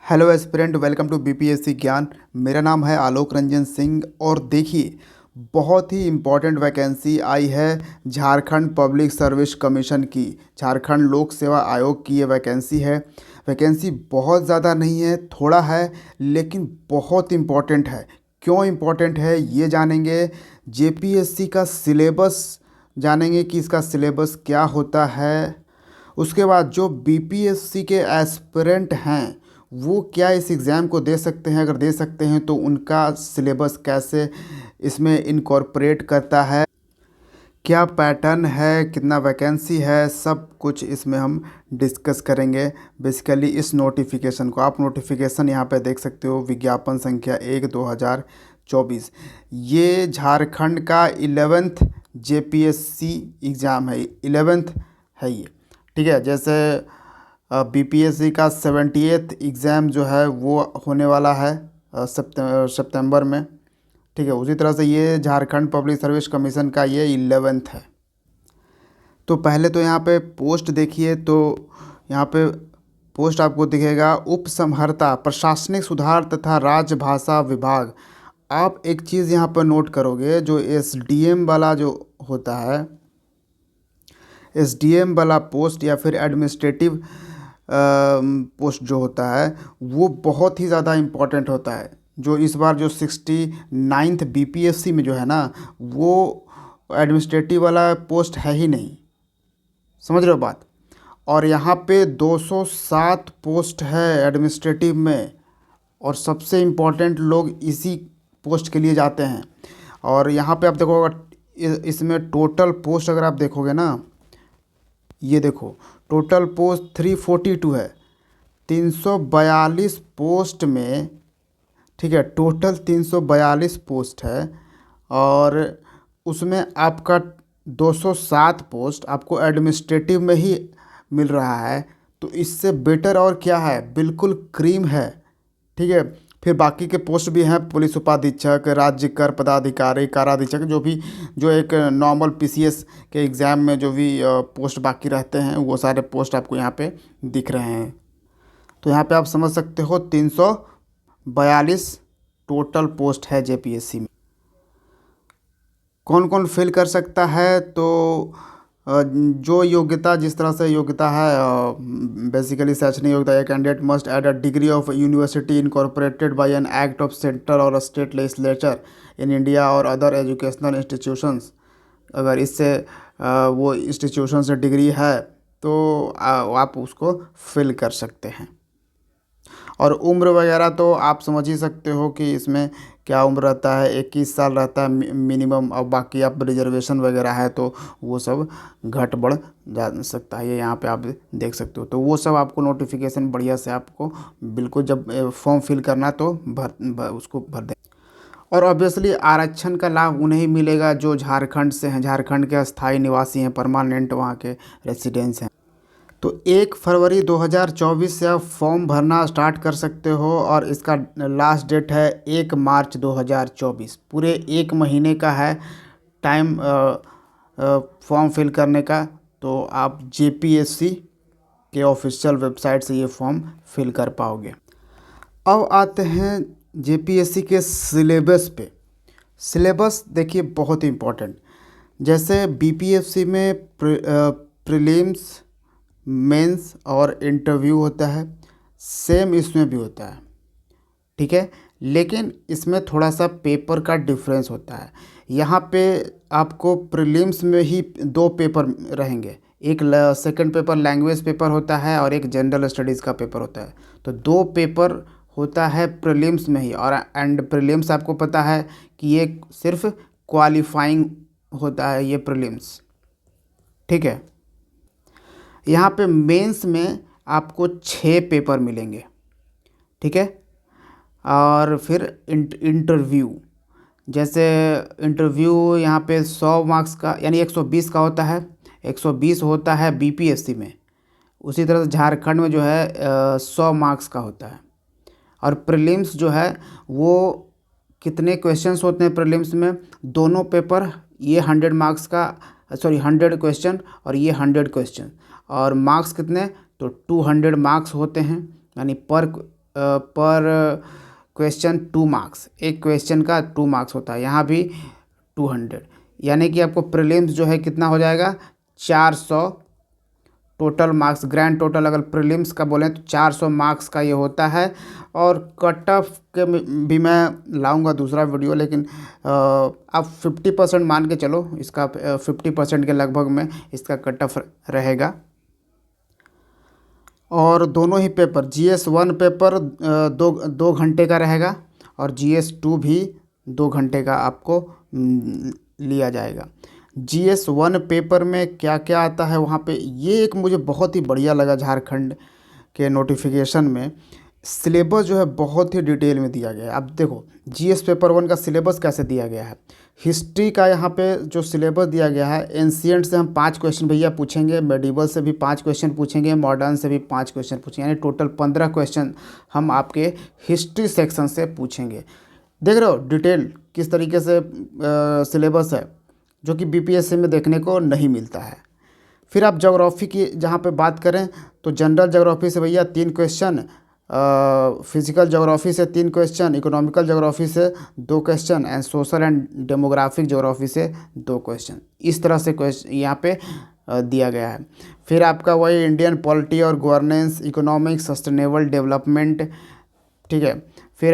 Hello aspirant, welcome to BPSC Gyan. मेरा नाम है आलोक रंजन सिंह और देखिए, बहुत ही इम्पॉर्टेंट वैकेंसी आई है झारखंड पब्लिक सर्विस कमीशन की। झारखंड लोक सेवा आयोग की ये वैकेंसी है। वैकेंसी बहुत ज़्यादा नहीं है, थोड़ा है, लेकिन बहुत इम्पॉर्टेंट है। क्यों इम्पॉर्टेंट है ये जानेंगे। जेपीएससी का सिलेबस जानेंगे कि इसका सिलेबस क्या होता है। उसके बाद जो बीपीएससी के एस्पिरेंट हैं वो क्या इस एग्ज़ाम को दे सकते हैं, अगर दे सकते हैं तो उनका सिलेबस कैसे इसमें इनकॉर्पोरेट करता है, क्या पैटर्न है, कितना वैकेंसी है, सब कुछ इसमें हम डिस्कस करेंगे। बेसिकली इस नोटिफिकेशन को आप नोटिफिकेशन यहाँ पे देख सकते हो, विज्ञापन संख्या 1/2024। ये झारखंड का 11th जेपीएससी एग्ज़ाम है, 11th है ये। ठीक है, जैसे बीपीएससी का 70th एग्ज़ाम जो है वो होने वाला है सितंबर में। ठीक है, उसी तरह से ये झारखंड पब्लिक सर्विस कमीशन का ये 11th है। तो पहले तो यहाँ पे पोस्ट देखिए, तो यहाँ पे पोस्ट आपको दिखेगा उप समहर्ता प्रशासनिक सुधार तथा राजभाषा विभाग। आप एक चीज़ यहाँ पर नोट करोगे, जो एसडीएम वाला जो होता है, एसडीएम वाला पोस्ट या फिर एडमिनिस्ट्रेटिव पोस्ट जो होता है वो बहुत ही ज़्यादा इम्पोर्टेंट होता है। जो इस बार जो 69th बीपीएससी में जो है ना, वो एडमिनिस्ट्रेटिव वाला पोस्ट है ही नहीं। समझ रहे हो बात। और यहाँ पे 207 पोस्ट है एडमिनिस्ट्रेटिव में, और सबसे इम्पोर्टेंट लोग इसी पोस्ट के लिए जाते हैं। और यहाँ पे आप देखोगे इसमें टोटल पोस्ट अगर आप देखोगे ना, ये देखो टोटल पोस्ट 342 है। 342 पोस्ट में, ठीक है, टोटल 342 पोस्ट है, और उसमें आपका 207 पोस्ट आपको एडमिनिस्ट्रेटिव में ही मिल रहा है। तो इससे बेटर और क्या है, बिल्कुल क्रीम है। ठीक है, फिर बाकी के पोस्ट भी हैं, पुलिस उपाधीक्षक, राज्य कर पदाधिकारी, काराधीक्षक, जो एक नॉर्मल पीसीएस के एग्ज़ाम में जो भी पोस्ट बाकी रहते हैं वो सारे पोस्ट आपको यहाँ पे दिख रहे हैं। तो यहाँ पे आप समझ सकते हो 342 टोटल पोस्ट है जेपीएससी में। कौन कौन फिल कर सकता है, तो जो योग्यता, जिस तरह से योग्यता है, बेसिकली शैक्षणिक योग्यता, a candidate must add a degree of university incorporated by an act of central और स्टेट लेजिस्लेचर इन इंडिया और अदर एजुकेशनल इंस्टीट्यूशंस। अगर इससे वो इंस्टीट्यूशन से डिग्री है तो आप उसको फिल कर सकते हैं। और उम्र वगैरह तो आप समझ ही सकते हो कि इसमें क्या उम्र रहता है, 21 साल रहता है मिनिमम। और बाकी आप रिजर्वेशन वगैरह है तो वो सब घट बढ़ जा सकता है, ये यहाँ पे आप देख सकते हो। तो वो सब आपको नोटिफिकेशन बढ़िया से आपको बिल्कुल जब फॉर्म फिल करना तो उसको भर दें। और ऑब्वियसली आरक्षण का लाभ उन्हें मिलेगा जो झारखंड से हैं, झारखंड के स्थायी निवासी हैं, परमानेंट वहाँ के रेसिडेंट्स हैं। तो 1 फरवरी 2024 से आप फॉर्म भरना स्टार्ट कर सकते हो, और इसका लास्ट डेट है 1 मार्च 2024। पूरे 1 महीने का है टाइम फॉर्म फिल करने का। तो आप जेपीएससी के ऑफिशियल वेबसाइट से ये फॉर्म फिल कर पाओगे। अब आते हैं जेपीएससी के सिलेबस पे। सिलेबस देखिए बहुत इम्पोर्टेंट। जैसे बीपीएससी में प्रीलिम्स, मेंस और इंटरव्यू होता है, सेम इसमें भी होता है। ठीक है, लेकिन इसमें थोड़ा सा पेपर का डिफरेंस होता है। यहाँ पे आपको प्रीलिम्स में ही 2 पेपर रहेंगे, एक सेकंड पेपर लैंग्वेज पेपर होता है और एक जनरल स्टडीज़ का पेपर होता है। तो 2 पेपर होता है प्रीलिम्स में ही। और एंड प्रीलिम्स आपको पता है कि ये सिर्फ क्वालिफाइंग होता है, ये प्रीलिम्स। ठीक है, यहाँ पे मेंस में आपको 6 पेपर मिलेंगे। ठीक है, और फिर इंटरव्यू, जैसे इंटरव्यू यहाँ पे 100 मार्क्स का यानी 120 का होता है, 120 होता है बीपीएससी में। उसी तरह से झारखंड में जो है 100 मार्क्स का होता है। और प्रीलिम्स जो है वो कितने क्वेश्चंस होते हैं प्रीलिम्स में, दोनों पेपर, ये 100 मार्क्स का, सॉरी 100 क्वेश्चन और ये 100 क्वेश्चन। और मार्क्स कितने, तो 200 मार्क्स होते हैं, यानी पर पर क्वेश्चन 2 मार्क्स, एक क्वेश्चन का 2 मार्क्स होता है, यहाँ भी 200, यानी कि आपको प्रीलिम्स जो है कितना हो जाएगा 400 टोटल मार्क्स, ग्रैंड टोटल अगर प्रीलिम्स का बोलें तो 400 मार्क्स का ये होता है। और कट ऑफ के भी मैं लाऊंगा दूसरा वीडियो, लेकिन आप 50% मान के चलो, इसका 50% के लगभग में इसका कट ऑफ रहेगा। और दोनों ही पेपर GS1 पेपर दो घंटे का रहेगा और GS2 भी 2 घंटे का आपको लिया जाएगा। GS1 पेपर में क्या क्या आता है वहाँ पे, ये एक मुझे बहुत ही बढ़िया लगा झारखंड के नोटिफिकेशन में। सिलेबस जो है बहुत ही डिटेल में दिया गया है। अब देखो GS पेपर 1 का सिलेबस कैसे दिया गया है। हिस्ट्री का यहाँ पे जो सिलेबस दिया गया है, एंशियंट से हम 5 क्वेश्चन भैया पूछेंगे, मेडिवल से भी 5 क्वेश्चन पूछेंगे, मॉडर्न से भी 5 क्वेश्चन पूछेंगे, यानी टोटल 15 क्वेश्चन हम आपके हिस्ट्री सेक्शन से पूछेंगे। देख रहे हो डिटेल किस तरीके से सिलेबस है, जो कि BPSC में देखने को नहीं मिलता है। फिर आप ज्योग्राफी की जहाँ पे बात करें तो जनरल ज्योग्राफी से भैया 3 क्वेश्चन, फिजिकल ज्योग्राफी से 3 क्वेश्चन, इकोनॉमिकल ज्योग्राफी से 2 question and social and demographic geography से 2 क्वेश्चन, इस तरह से क्वेश्चन यहाँ पे दिया गया है। फिर आपका वही इंडियन पॉलिटी और गवर्नेंस, इकोनॉमिक सस्टेनेबल डेवलपमेंट, ठीक है। फिर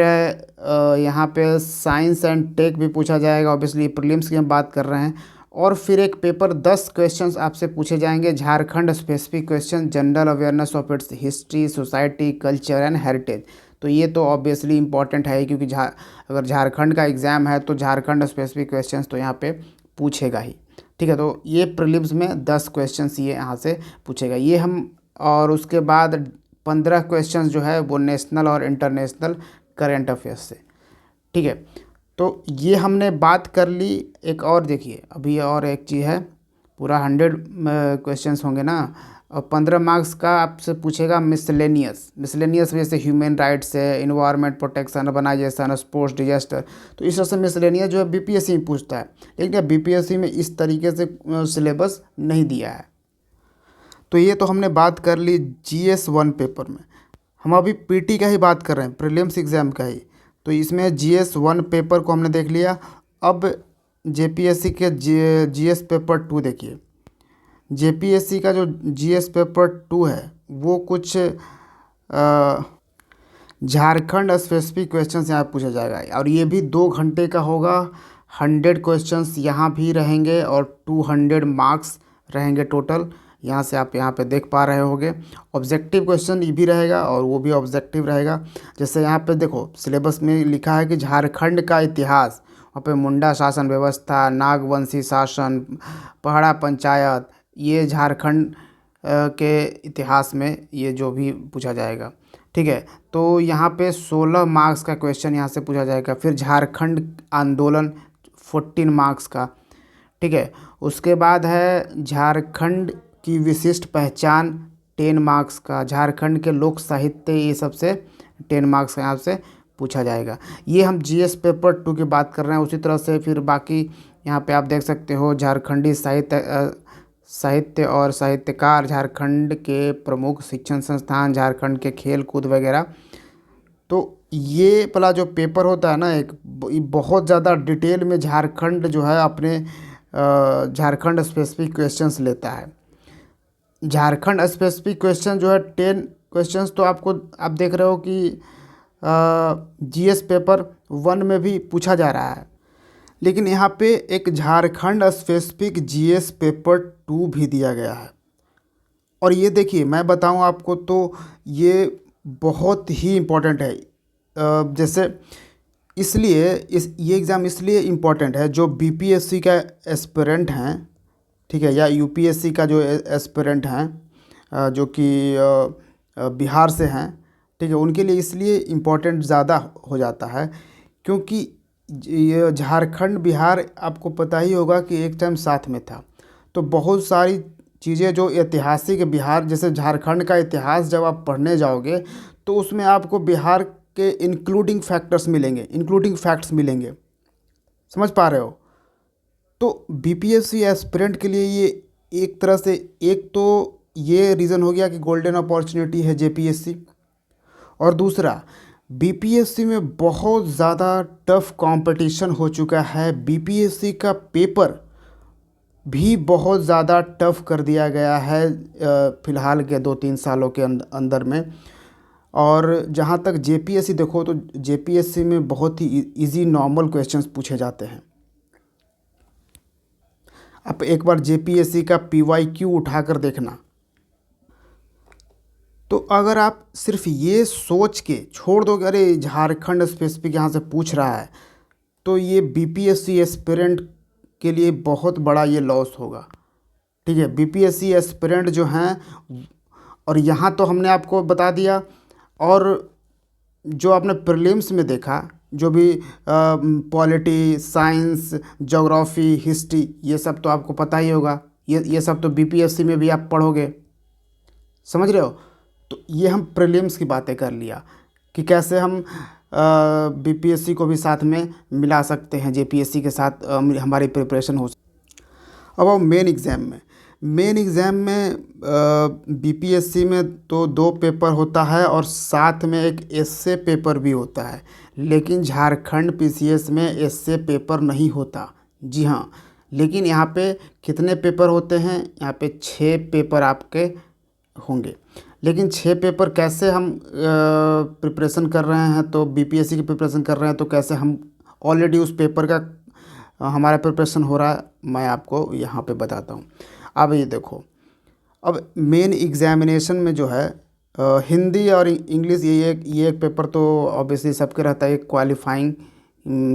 यहाँ पे साइंस एंड टेक भी पूछा जाएगा, ऑब्वियसली प्रीलिम्स की हम बात कर रहे हैं। और फिर एक पेपर 10 क्वेश्चंस आपसे पूछे जाएंगे, Jharkhand specific question, general awareness of its history, society, culture and heritage. तो ये तो ऑब्वियसली इंपॉर्टेंट है, क्योंकि अगर झारखंड का एग्ज़ाम है तो झारखंड स्पेसिफिक क्वेश्चंस तो यहाँ पे पूछेगा ही, ठीक है। तो ये प्रीलिम्स में 10 क्वेश्चंस ये यहाँ से पूछेगा, ये हम। और उसके बाद 15 क्वेश्चंस जो है वो नेशनल और इंटरनेशनल करेंट अफेयर्स से, ठीक है। तो ये हमने बात कर ली। एक और देखिए, अभी और एक चीज़ है, पूरा 100 क्वेश्चंस होंगे ना, और 15 मार्क्स का आपसे पूछेगा मिसलेनियस जैसे ह्यूमन राइट्स है, environment protection, urbanisation, sports, disaster. तो इस तरह से मिसलेनियस जो है BPSC में पूछता है, लेकिन BPSC में इस तरीके से सिलेबस नहीं दिया है। तो ये तो हमने बात कर ली GS1 पेपर में। हम अभी PT का ही बात कर रहे हैं, प्रीलिम्स एग्ज़ाम का ही। तो इसमें GS1 पेपर को हमने देख लिया। अब JPSC के GS पेपर 2 देखिए। JPSC का जो GS पेपर 2 है वो कुछ झारखंड स्पेसिफिक क्वेश्चंस यहाँ पूछा जाएगा, और ये भी 2 घंटे का होगा। 100 क्वेश्चंस यहाँ भी रहेंगे और 200 मार्क्स रहेंगे टोटल। यहाँ से आप यहाँ पे देख पा रहे होंगे। ऑब्जेक्टिव क्वेश्चन ये भी रहेगा और वो भी ऑब्जेक्टिव रहेगा। जैसे यहाँ पे देखो सिलेबस में लिखा है कि झारखंड का इतिहास, वहाँ पे मुंडा शासन व्यवस्था, नागवंशी शासन, पहड़ा पंचायत, ये झारखंड के इतिहास में ये जो भी पूछा जाएगा, ठीक है। तो यहाँ पे 16 मार्क्स का क्वेश्चन यहाँ से पूछा जाएगा। फिर झारखंड आंदोलन 14 मार्क्स का, ठीक है। उसके बाद है झारखंड की विशिष्ट पहचान 10 मार्क्स का, झारखंड के लोक साहित्य, ये सबसे 10 मार्क्स का यहाँ से पूछा जाएगा। ये हम GS पेपर 2 की बात कर रहे हैं। उसी तरह से फिर बाकी यहाँ पे आप देख सकते हो, झारखंडी साहित्य और साहित्यकार, झारखंड के प्रमुख शिक्षण संस्थान, झारखंड के खेल कूद वगैरह। तो ये वाला जो पेपर होता है ना, एक बहुत ज़्यादा डिटेल में झारखंड जो है अपने झारखंड स्पेसिफिक क्वेश्चंस लेता है। झारखंड स्पेसिफिक क्वेश्चन जो है 10 क्वेश्चंस तो आपको आप देख रहे हो कि GS पेपर 1 में भी पूछा जा रहा है, लेकिन यहाँ पे एक झारखंड स्पेसिफिक GS पेपर 2 भी दिया गया है। और ये देखिए मैं बताऊँ आपको तो ये बहुत ही इम्पोर्टेंट है। जैसे इसलिए ये एग्ज़ाम इसलिए इम्पोर्टेंट है, जो BPSC का एस्पिरेंट हैं, ठीक है, या UPSC का जो एस्पिरेंट हैं जो कि बिहार से हैं, ठीक है, उनके लिए इसलिए इम्पोर्टेंट ज़्यादा हो जाता है, क्योंकि ये झारखंड बिहार आपको पता ही होगा कि एक टाइम साथ में था। तो बहुत सारी चीज़ें जो ऐतिहासिक बिहार, जैसे झारखंड का इतिहास जब आप पढ़ने जाओगे तो उसमें आपको बिहार के इंक्लूडिंग फैक्ट्स मिलेंगे। समझ पा रहे हो। तो BPSC एस्पिरेंट के लिए ये एक तरह से, एक तो ये रीज़न हो गया कि गोल्डन अपॉर्चुनिटी है JPSC। और दूसरा, बीपीएससी में बहुत ज़्यादा टफ कंपटीशन हो चुका है। बीपीएससी का पेपर भी बहुत ज़्यादा टफ कर दिया गया है फ़िलहाल के 2-3 सालों के अंदर में। और जहाँ तक जेपीएससी देखो तो जेपीएससी में बहुत ही इजी नॉर्मल क्वेश्चंस पूछे जाते हैं। आप एक बार जेपीएससी का पीवाईक्यू उठाकर देखना। तो अगर आप सिर्फ ये सोच के छोड़ दोगे अरे झारखंड स्पेसिफिक यहाँ से पूछ रहा है, तो ये बीपीएससी एस्पिरेंट के लिए बहुत बड़ा ये लॉस होगा। ठीक है, बीपीएससी एस्पिरेंट जो हैं, और यहाँ तो हमने आपको बता दिया, और जो आपने प्रीलिम्स में देखा जो भी पॉलिटी, साइंस, ज्योग्राफी, हिस्ट्री, ये सब तो आपको पता ही होगा। ये सब तो बीपीएससी में भी आप पढ़ोगे, समझ रहे हो। तो ये हम प्रीलिम्स की बातें कर लिया कि कैसे हम बीपीएससी को भी साथ में मिला सकते हैं, जेपीएससी के साथ हमारी प्रिपरेशन हो। अब आओ मेन एग्ज़ाम में बीपीएससी में तो 2 पेपर होता है और साथ में एक एसए पेपर भी होता है। लेकिन झारखंड पीसीएस में एसए पेपर नहीं होता। जी हाँ, लेकिन यहाँ पे कितने पेपर होते हैं? यहाँ पे 6 पेपर आपके होंगे। लेकिन 6 पेपर कैसे हम प्रिपरेशन कर रहे हैं, तो बीपीएससी की प्रिपरेशन कर रहे हैं, तो कैसे हम ऑलरेडी उस पेपर का हमारा प्रिपरेशन हो रहा है, मैं आपको यहाँ पे बताता हूँ। अब ये देखो, अब मेन एग्ज़ामिनेशन में जो है हिंदी और इंग्लिश, ये एक पेपर तो ऑब्वियसली सबके रहता है। एक क्वालिफाइंग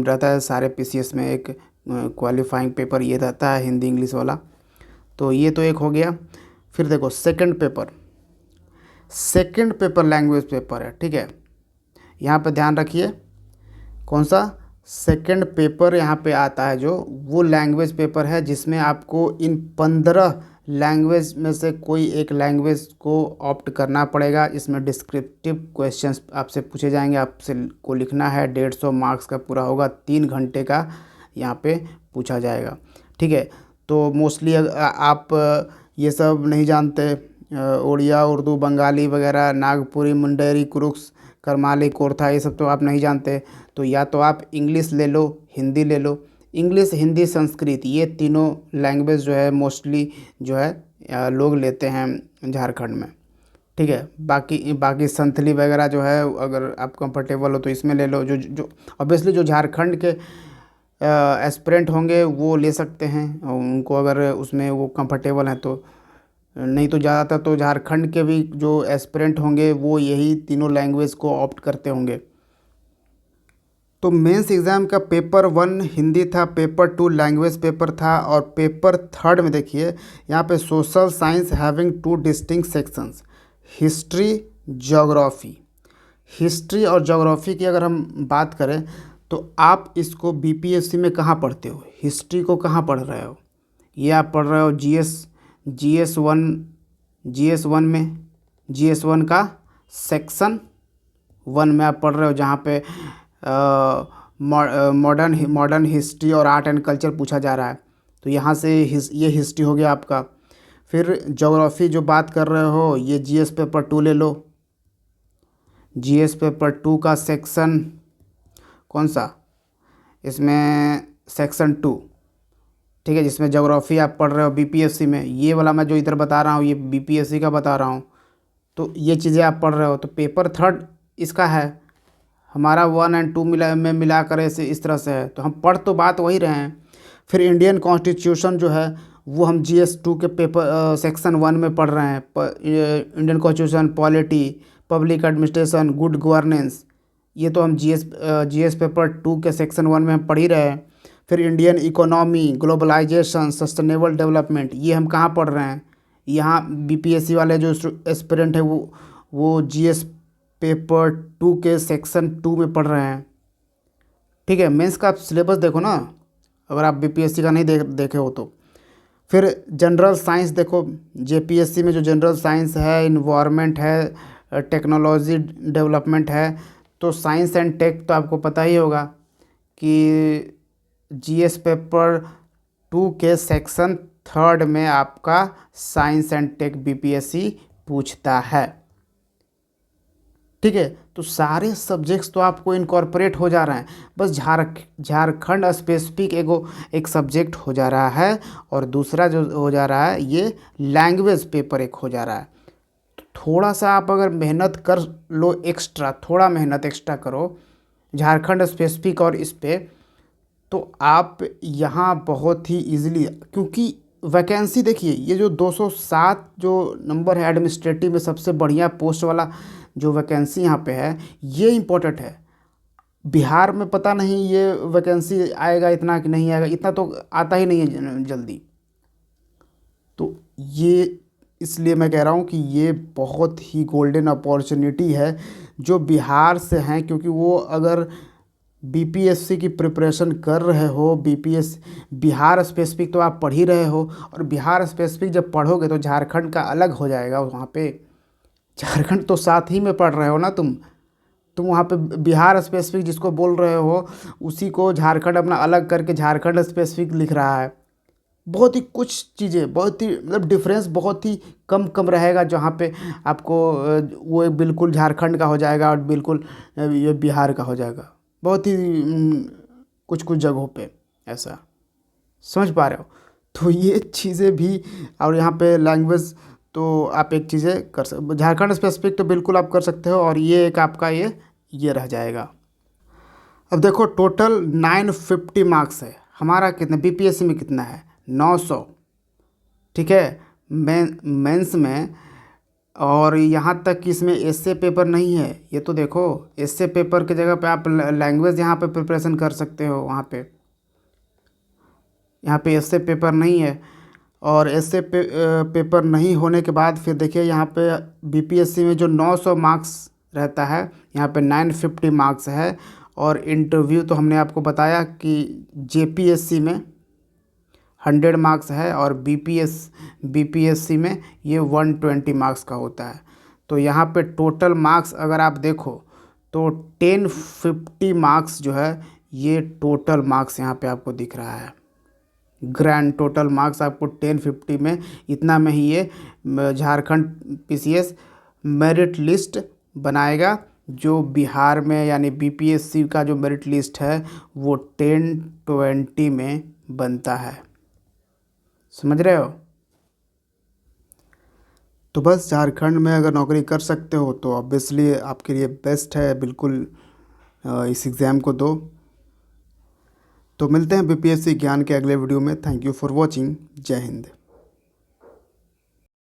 रहता है, सारे पीसीएस में एक क्वालिफाइंग पेपर ये रहता है, हिंदी इंग्लिश वाला। तो ये तो एक हो गया। फिर देखो सेकंड पेपर लैंग्वेज पेपर है। ठीक है, यहाँ पे ध्यान रखिए, कौन सा सेकंड पेपर यहाँ पे आता है जो, वो लैंग्वेज पेपर है, जिसमें आपको इन 15 लैंग्वेज में से कोई एक लैंग्वेज को ऑप्ट करना पड़ेगा। इसमें डिस्क्रिप्टिव क्वेश्चंस आपसे पूछे जाएंगे, आपसे को लिखना है। 150 मार्क्स का पूरा होगा, 3 घंटे का यहाँ पे पूछा जाएगा। ठीक है, तो मोस्टली आप ये सब नहीं जानते, उड़िया, उर्दू, बंगाली वगैरह, नागपुरी, मुंडेरी, कुरुक्स, करमाली, कोरथा, ये सब तो आप नहीं जानते। तो या तो आप इंग्लिश ले लो, हिंदी ले लो। इंग्लिश, हिंदी, संस्कृत, ये तीनों लैंग्वेज जो है मोस्टली जो है लोग लेते हैं झारखंड में। ठीक है, बाकी संथली वगैरह जो है, अगर आप कंफर्टेबल हो तो इसमें ले लो। जो ऑब्वियसली जो झारखंड के एस्पिरेंट होंगे वो ले सकते हैं, और उनको अगर उसमें वो कंफर्टेबल हैं तो। नहीं तो ज़्यादातर तो झारखंड के भी जो एस्पिरेंट होंगे वो यही तीनों लैंग्वेज को ऑप्ट करते होंगे। तो मेंस एग्ज़ाम का पेपर 1 हिंदी था, पेपर 2 लैंग्वेज पेपर था, और पेपर 3 में देखिए यहाँ पे social science having 2 distinct sections, history, geography. History और ज्योग्राफी की अगर हम बात करें तो आप इसको बीपीएससी में कहाँ पढ़ते हो? हिस्ट्री को कहाँ पढ़ रहे हो? ये आप पढ़ रहे हो जीएस वन में, जीएस 1 का सेक्शन 1 में आप पढ़ रहे हो, जहाँ पे मॉडर्न हिस्ट्री और आर्ट एंड कल्चर पूछा जा रहा है। तो यहाँ से ये हिस्ट्री हो गया आपका। फिर ज्योग्राफी जो बात कर रहे हो, ये जीएस पेपर 2 ले लो। जीएस पेपर 2 का सेक्शन कौन सा? इसमें सेक्शन 2, ठीक है, जिसमें ज्योग्राफी आप पढ़ रहे हो बीपीएससी में। ये वाला मैं जो इधर बता रहा हूँ ये बीपीएससी का बता रहा हूँ। तो ये चीज़ें आप पढ़ रहे हो। तो पेपर 3 इसका है, हमारा 1 और 2 मिला कर ऐसे इस तरह से है। तो हम पढ़ तो बात वही रहे हैं। फिर इंडियन कॉन्स्टिट्यूशन जो है वो हम जीएस 2 के पेपर सेक्शन 1 में पढ़ रहे हैं। Indian constitution, polity, public administration, good governance, ये तो हम जीएस पेपर 2 के सेक्शन 1 में हम पढ़ ही रहे हैं। फिर Indian economy, globalisation, sustainable development, ये हम कहाँ पढ़ रहे हैं? यहाँ बीपीएससी वाले जो एस्पिरेंट है वो जीएस पेपर 2 के सेक्शन 2 में पढ़ रहे हैं। ठीक है, मेंस का आप सिलेबस देखो ना, अगर आप बीपीएससी का नहीं देखे हो तो। फिर जनरल साइंस देखो, जेपीएससी में जो जनरल साइंस है, इन्वायरमेंट है, टेक्नोलॉजी डेवलपमेंट है। तो साइंस एंड टेक तो आपको पता ही होगा कि जीएस पेपर 2 के सेक्शन 3 में आपका साइंस एंड टेक बीपीएससी पूछता है। ठीक है। तो सारे सब्जेक्ट्स तो आपको इनकॉर्पोरेट हो जा रहे हैं, बस झारखंड स्पेसिफिक एक सब्जेक्ट हो जा रहा है, और दूसरा जो हो जा रहा है ये लैंग्वेज पेपर एक हो जा रहा है। तो थोड़ा सा आप अगर मेहनत कर लो एक्स्ट्रा, थोड़ा मेहनत एक्स्ट्रा करो झारखंड स्पेसिफिक और इस पे, तो आप यहाँ बहुत ही इजीली, क्योंकि वैकेंसी देखिए ये जो 207 जो नंबर है एडमिनिस्ट्रेटिव में सबसे बढ़िया पोस्ट वाला जो वैकेंसी यहाँ पे है, ये इम्पोर्टेंट है। बिहार में पता नहीं ये वैकेंसी आएगा इतना कि नहीं आएगा, इतना तो आता ही नहीं है जल्दी। तो ये इसलिए मैं कह रहा हूँ कि ये बहुत ही गोल्डन अपॉर्चुनिटी है जो बिहार से हैं, क्योंकि वो अगर बीपीएससी की प्रिपरेशन कर रहे हो, बीपीएस बिहार स्पेसिफिक तो आप पढ़ ही रहे हो, और बिहार स्पेसिफिक जब पढ़ोगे तो झारखंड का अलग हो जाएगा वहाँ पे। झारखंड तो साथ ही में पढ़ रहे हो ना तुम वहाँ पे बिहार स्पेसिफिक जिसको बोल रहे हो उसी को झारखंड अपना अलग करके झारखंड स्पेसिफिक लिख रहा है। बहुत ही कुछ चीज़ें, बहुत ही मतलब डिफरेंस बहुत ही कम कम रहेगा, जहाँ पे आपको वो बिल्कुल झारखंड का हो जाएगा और बिल्कुल ये बिहार का हो जाएगा, बहुत ही कुछ कुछ जगहों पे ऐसा, समझ पा रहे हो। तो ये चीज़ें भी, और यहाँ पे लैंग्वेज तो आप एक चीज़ें कर सकते, झारखंड स्पेसिफिक तो बिल्कुल आप कर सकते हो, और ये एक आपका ये रह जाएगा। अब देखो टोटल 950 मार्क्स है, हमारा कितना बीपीएससी में कितना है 900, ठीक है, मेंस में। और यहाँ तक कि इसमें एसए पेपर नहीं है, ये तो देखो एसए पेपर की जगह पे आप लैंग्वेज यहाँ पे प्रिपरेशन कर सकते हो, वहाँ पे यहाँ पे एसए पेपर नहीं है। और एसए पेपर नहीं होने के बाद फिर देखिए यहाँ पे बीपीएससी में जो 900 मार्क्स रहता है, यहाँ पे 950 मार्क्स है। और इंटरव्यू तो हमने आपको बताया कि जेपीएससी में 100 मार्क्स है, और बीपीएससी में ये 120 मार्क्स का होता है। तो यहाँ पे टोटल मार्क्स अगर आप देखो तो 1050 मार्क्स जो है ये टोटल मार्क्स यहाँ पे आपको दिख रहा है। ग्रैंड टोटल मार्क्स आपको 1050 में, इतना में ही ये झारखंड पीसीएस मेरिट लिस्ट बनाएगा। जो बिहार में यानी बीपीएससी का जो मेरिट लिस्ट है वो 1020 में बनता है, समझ रहे हो। तो बस झारखंड में अगर नौकरी कर सकते हो तो ऑब्वियसली आपके लिए बेस्ट है, बिल्कुल इस एग्ज़ाम को दो। तो मिलते हैं बीपीएससी ज्ञान के अगले वीडियो में। Thank you for watching. जय हिंद।